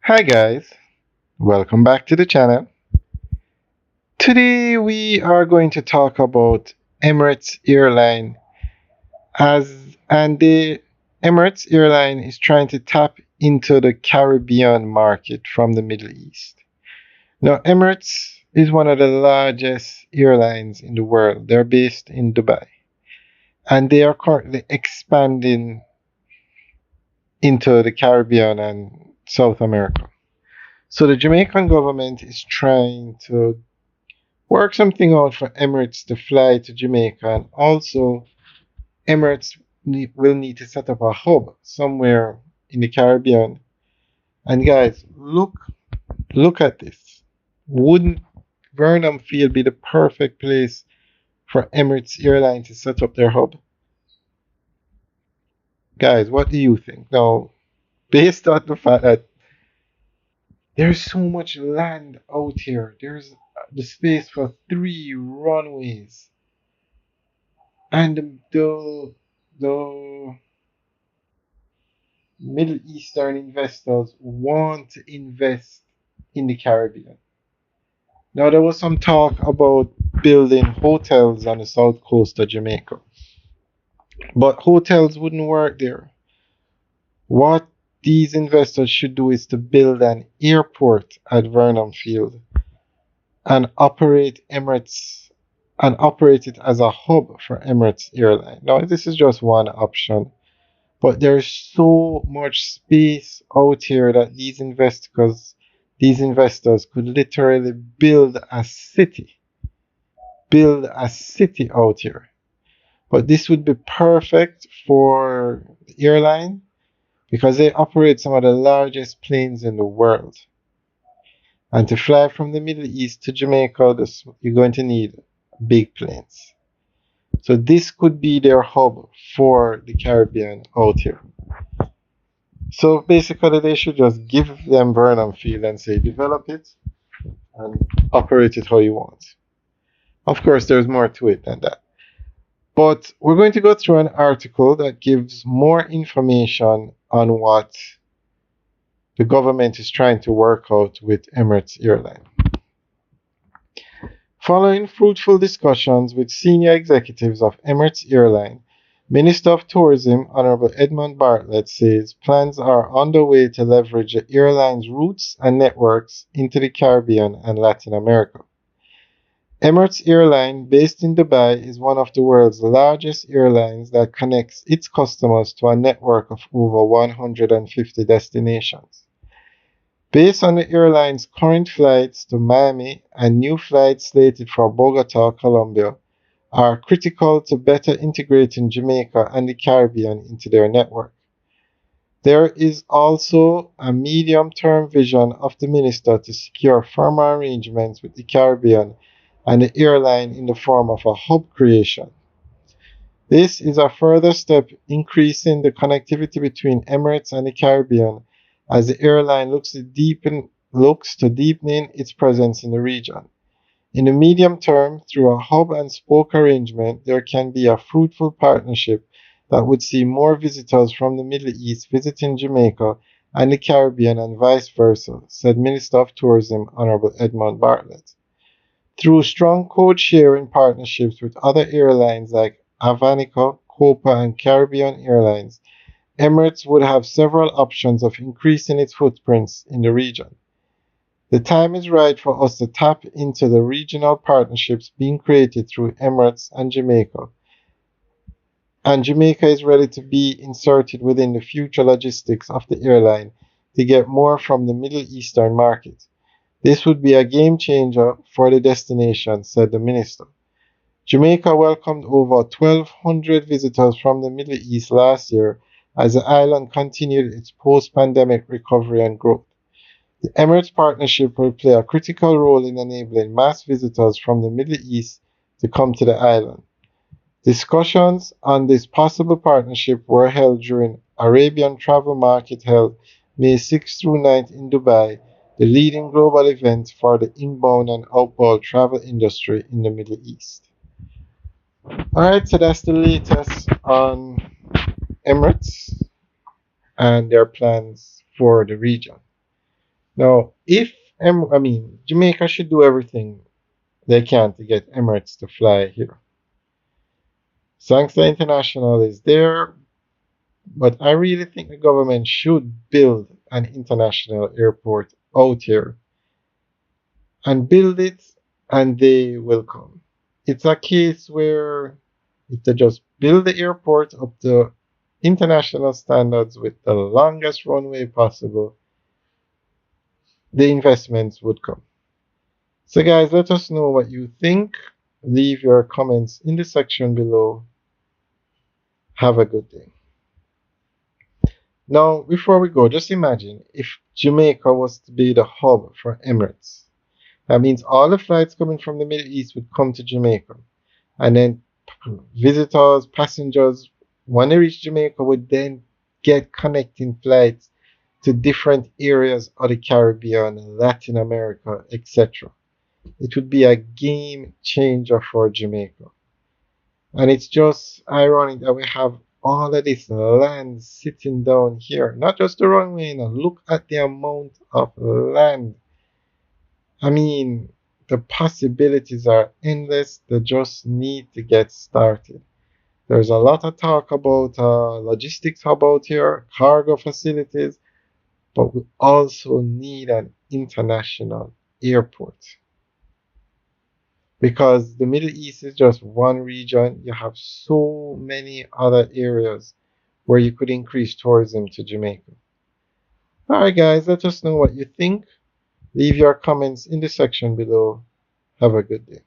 Hi guys, welcome back to the channel. Today we are going to talk about Emirates Airline as and the Emirates Airline is trying to tap into the Caribbean market from the Middle East. Now Emirates is one of the largest airlines in the world. They're based in Dubai and they are currently expanding into the Caribbean and South America. So the Jamaican government is trying to work something out for Emirates to fly to Jamaica, and also will need to set up a hub somewhere in the Caribbean. And guys, look at this. Wouldn't Vernon Field be the perfect place for Emirates Airline to set up their hub? Guys, what do you think? Now, based on the fact that there's so much land out here, there's the space for 3 runways, and the Middle Eastern investors want to invest in the Caribbean. Now, there was some talk about building hotels on the south coast of Jamaica, but hotels wouldn't work there. What these investors should do is to build an airport at Vernon Field and operate it as a hub for Emirates Airline. Now, this is just one option. But there's so much space out here that these investors could literally build a city out here. But this would be perfect for the airline because they operate some of the largest planes in the world. And to fly from the Middle East to Jamaica, you're going to need big planes. So this could be their hub for the Caribbean out here. So basically, they should just give them Vernon Field and say, develop it and operate it how you want. Of course, there's more to it than that. But we're going to go through an article that gives more information on what the government is trying to work out with Emirates Airline. Following fruitful discussions with senior executives of Emirates Airline, Minister of Tourism Honorable Edmund Bartlett says plans are underway to leverage the airline's routes and networks into the Caribbean and Latin America. Emirates Airline, based in Dubai, is one of the world's largest airlines that connects its customers to a network of over 150 destinations. Based on the airline's current flights to Miami and new flights slated for Bogota, Colombia, are critical to better integrating Jamaica and the Caribbean into their network. There is also a medium-term vision of the minister to secure firmer arrangements with the Caribbean and the airline in the form of a hub creation. This is a further step increasing the connectivity between Emirates and the Caribbean as the airline looks to deepening its presence in the region. In the medium term, through a hub and spoke arrangement, there can be a fruitful partnership that would see more visitors from the Middle East visiting Jamaica and the Caribbean and vice versa, said Minister of Tourism Honorable Edmund Bartlett. Through strong code-sharing partnerships with other airlines like Avanica, Copa, and Caribbean Airlines, Emirates would have several options of increasing its footprints in the region. The time is right for us to tap into the regional partnerships being created through Emirates and Jamaica. And Jamaica is ready to be inserted within the future logistics of the airline to get more from the Middle Eastern market. This would be a game changer for the destination, said the minister. Jamaica welcomed over 1,200 visitors from the Middle East last year as the island continued its post-pandemic recovery and growth. The Emirates partnership will play a critical role in enabling mass visitors from the Middle East to come to the island. Discussions on this possible partnership were held during Arabian Travel Market held May 6 through 9 in Dubai, the leading global event for the inbound and outbound travel industry in the Middle East. Alright, so that's the latest on Emirates and their plans for the region. Now, if Jamaica should do everything they can to get Emirates to fly here. Sangster International is there, but I really think the government should build an international airport out here and build it, and they will come. It's a case where if they just build the airport up to international standards with the longest runway possible, the investments would come. So, guys, let us know what you think. Leave your comments in the section below. Have a good day. Now, before we go, just imagine if Jamaica was to be the hub for Emirates. That means all the flights coming from the Middle East would come to Jamaica. And then visitors, passengers, when they reach Jamaica, would then get connecting flights to different areas of the Caribbean, Latin America, etc. It would be a game changer for Jamaica. And it's just ironic that we have all of this land sitting down here. Not just the runway, look at the amount of land. I mean, the possibilities are endless. They just need to get started. There's a lot of talk about logistics hub out here, cargo facilities, but we also need an international airport. Because the Middle East is just one region. You have so many other areas where you could increase tourism to Jamaica. Alright guys, let us know what you think. Leave your comments in the section below. Have a good day.